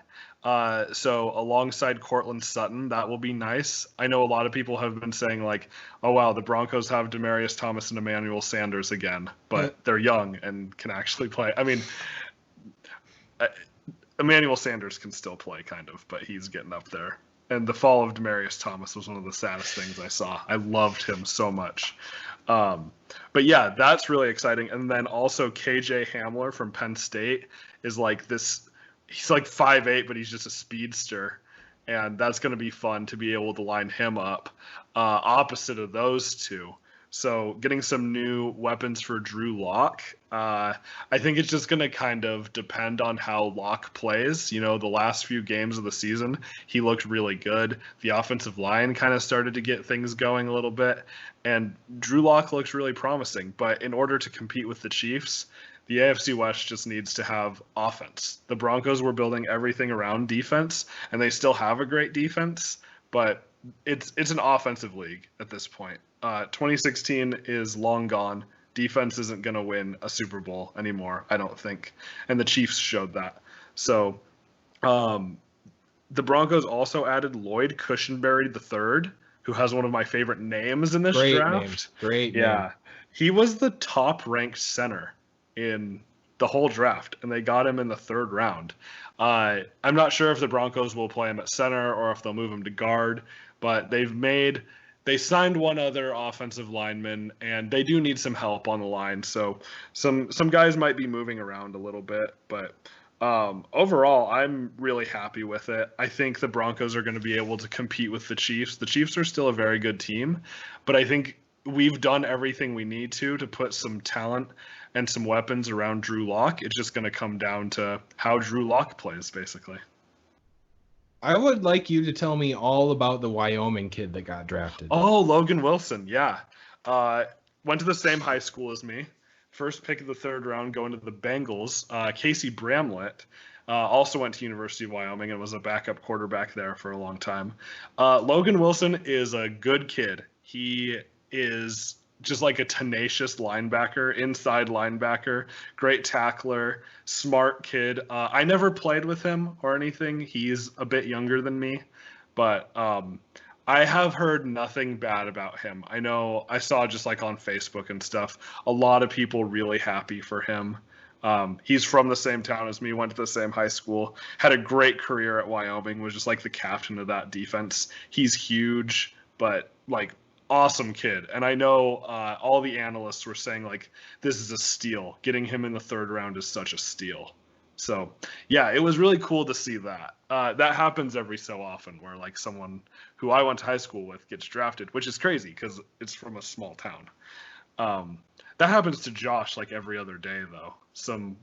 So alongside Cortland Sutton, that will be nice. I know a lot of people have been saying like, oh wow, the Broncos have Demaryius Thomas and Emmanuel Sanders again, but they're young and can actually play. I mean, Emmanuel Sanders can still play kind of, but he's getting up there. And the fall of Demaryius Thomas was one of the saddest things I saw. I loved him so much. But yeah, that's really exciting. And then also KJ Hamler from Penn State is like this. He's like 5'8", but he's just a speedster. And that's going to be fun to be able to line him up opposite of those two. So getting some new weapons for Drew Lock. I think it's just going to kind of depend on how Lock plays. The last few games of the season, he looked really good. The offensive line kind of started to get things going a little bit. And Drew Lock looks really promising. But in order to compete with the Chiefs, the AFC West just needs to have offense. The Broncos were building everything around defense, and they still have a great defense, but it's an offensive league at this point. 2016 is long gone. Defense isn't going to win a Super Bowl anymore, I don't think. And the Chiefs showed that. So the Broncos also added Lloyd Cushenberry III, who has one of my favorite names in this draft. Great yeah. name. He was the top-ranked center in the whole draft, and they got him in the 3rd round. I'm not sure if the Broncos will play him at center or if they'll move him to guard, but they signed one other offensive lineman, and they do need some help on the line. So some guys might be moving around a little bit, but overall, I'm really happy with it. I think the Broncos are going to be able to compete with the Chiefs. The Chiefs are still a very good team, but I think we've done everything we need to put some talent and some weapons around Drew Lock. It's just going to come down to how Drew Lock plays, basically. I would like you to tell me all about the Wyoming kid that got drafted. Oh, Logan Wilson, yeah. Went to the same high school as me. First pick of the 3rd round going to the Bengals. Casey Bramlett also went to University of Wyoming and was a backup quarterback there for a long time. Logan Wilson is a good kid. He is just like a tenacious linebacker, inside linebacker, great tackler, smart kid. I never played with him or anything. He's a bit younger than me, but I have heard nothing bad about him. I know I saw just like on Facebook and stuff, a lot of people really happy for him. He's from the same town as me, went to the same high school, had a great career at Wyoming, was just like the captain of that defense. He's huge, but like awesome kid. And I know all the analysts were saying like this is a steal. Getting him in the 3rd round is such a steal. So yeah, it was really cool to see that. That happens every so often where like someone who I went to high school with gets drafted, which is crazy because it's from a small town. That happens to Josh like every other day though. Some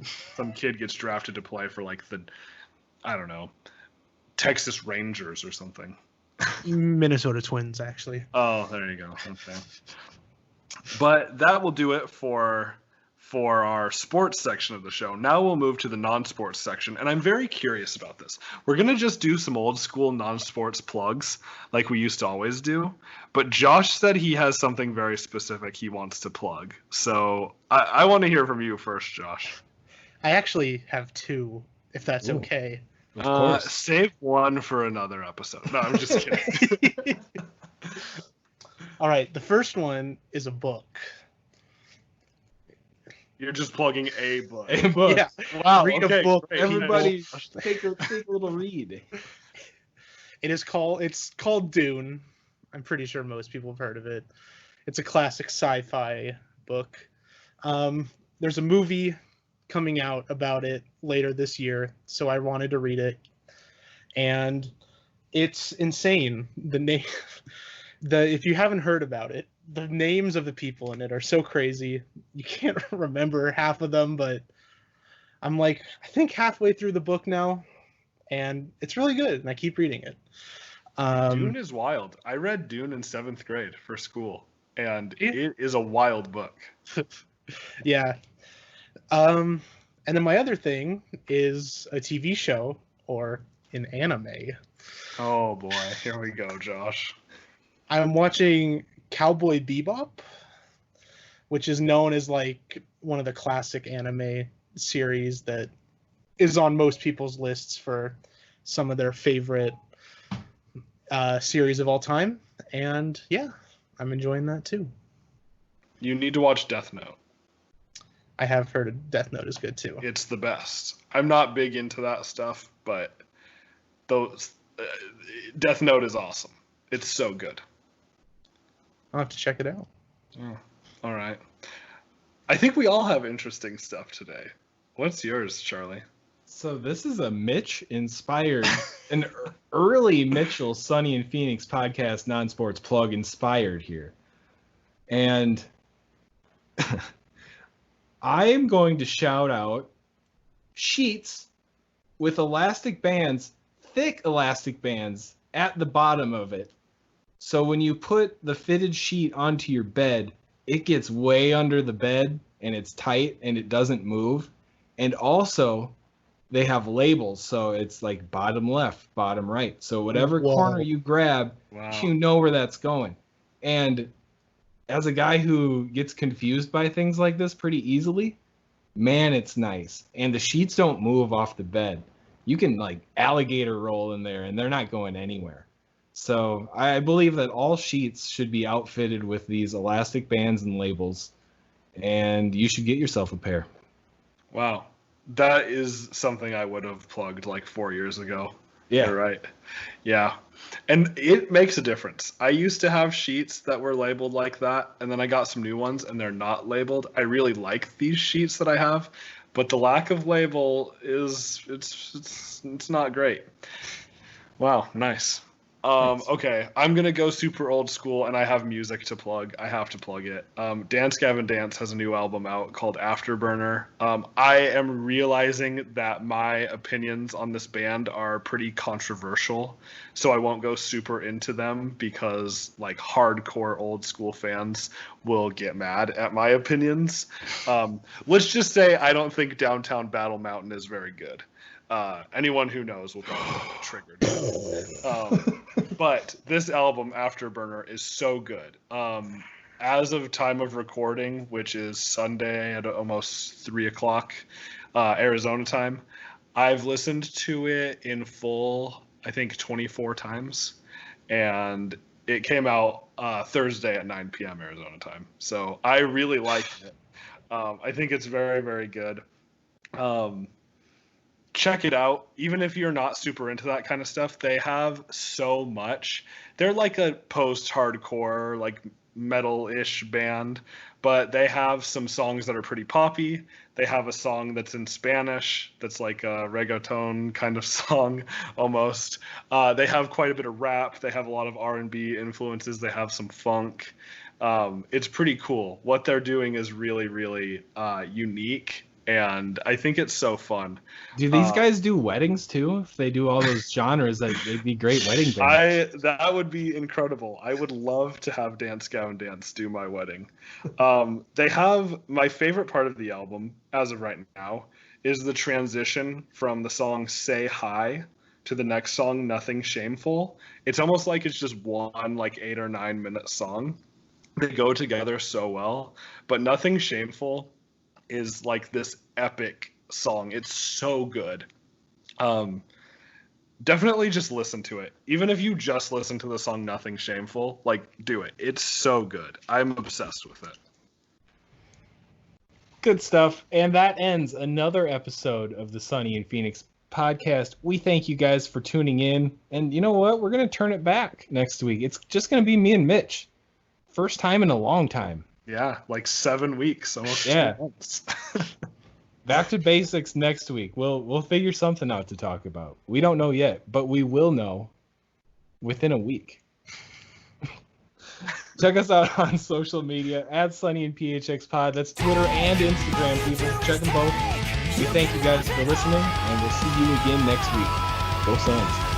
kid gets drafted to play for like the, I don't know, Texas Rangers or something. Minnesota Twins, actually. Oh, there you go. Okay. But that will do it for our sports section of the show. Now we'll move to the non-sports section, and I'm very curious about this. We're going to just do some old school non-sports plugs like we used to always do, but Josh said he has something very specific he wants to plug. So I want to hear from you first, Josh. I actually have 2, if that's Ooh. okay. Of course. Save one for another episode. No, I'm just kidding. All right, the first one is a book. You're just plugging a book. A book. Yeah. Wow. Read okay, a book. great. Everybody take a little read. It's called Dune. I'm pretty sure most people have heard of it. It's a classic sci-fi book. There's a movie coming out about it later this year, so I wanted to read it. And it's insane. If you haven't heard about it, the names of the people in it are so crazy. You can't remember half of them, but I'm like, I think halfway through the book now, and it's really good, and I keep reading it. Dune is wild. I read Dune in 7th grade for school, and it is a wild book. Yeah. And then my other thing is a TV show or an anime. Oh boy, here we go, Josh. I'm watching Cowboy Bebop, which is known as like one of the classic anime series that is on most people's lists for some of their favorite series of all time. And yeah, I'm enjoying that too. You need to watch Death Note. I have heard Death Note is good too. It's the best. I'm not big into that stuff, but Death Note is awesome. It's so good. I'll have to check it out. Oh, all right. I think we all have interesting stuff today. What's yours, Charlie? So this is a Mitch inspired, an early Mitchell, Sunny, and Phoenix podcast non-sports plug inspired here. And I am going to shout out sheets with elastic bands, thick elastic bands at the bottom of it. So when you put the fitted sheet onto your bed, it gets way under the bed and it's tight and it doesn't move. And also they have labels, so it's like bottom left, bottom right. So whatever corner you grab, you know where that's going. And as a guy who gets confused by things like this pretty easily, man, it's nice. And the sheets don't move off the bed. You can like alligator roll in there and they're not going anywhere. So I believe that all sheets should be outfitted with these elastic bands and labels, and you should get yourself a pair. Wow. That is something I would have plugged like 4 years ago. Yeah. You're right. Yeah. And it makes a difference. I used to have sheets that were labeled like that, and then I got some new ones and they're not labeled. I really like these sheets that I have, but the lack of label is it's not great. Wow, nice. Okay, I'm gonna go super old school, and I have music to plug. I have to plug it. Dance Gavin Dance has a new album out called Afterburner. I am realizing that my opinions on this band are pretty controversial, so I won't go super into them because like hardcore old school fans will get mad at my opinions. Let's just say I don't think Downtown Battle Mountain is very good. Anyone who knows will probably get triggered. But this album, Afterburner, is so good. As of time of recording, which is Sunday at almost 3 o'clock Arizona time, I've listened to it in full, I think 24 times. And it came out Thursday at 9 p.m. Arizona time. So I really like it. I think it's very, very good. Check it out. Even if you're not super into that kind of stuff, they have so much. They're like a post-hardcore, like metal-ish band, but they have some songs that are pretty poppy. They have a song that's in Spanish that's like a reggaeton kind of song almost. They have quite a bit of rap. They have a lot of R&B influences. They have some funk. It's pretty cool. What they're doing is really, really unique. And I think it's so fun. Do these guys do weddings too? If they do all those genres, they'd be great wedding bands. That would be incredible. I would love to have Dance Gavin Dance do my wedding. They have my favorite part of the album, as of right now, is the transition from the song Say Hi to the next song, Nothing Shameful. It's almost like it's just one like 8 or 9 minute song. They go together so well. But Nothing Shameful is like this epic song. It's so good. Definitely just listen to it. Even if you just listen to the song Nothing Shameful, like do it. It's so good. I'm obsessed with it. Good stuff. And that ends another episode of the Sunny and Phoenix podcast. We thank you guys for tuning in. And you know what? We're going to turn it back next week. It's just going to be me and Mitch. First time in a long time. Yeah, like 7 weeks, almost 2 months. Back to basics next week. We'll figure something out to talk about. We don't know yet, but we will know within a week. Check us out on social media at Sunny and PHX Pod. That's Twitter and Instagram, people. Check them both. We thank you guys for listening, and we'll see you again next week. Go Suns.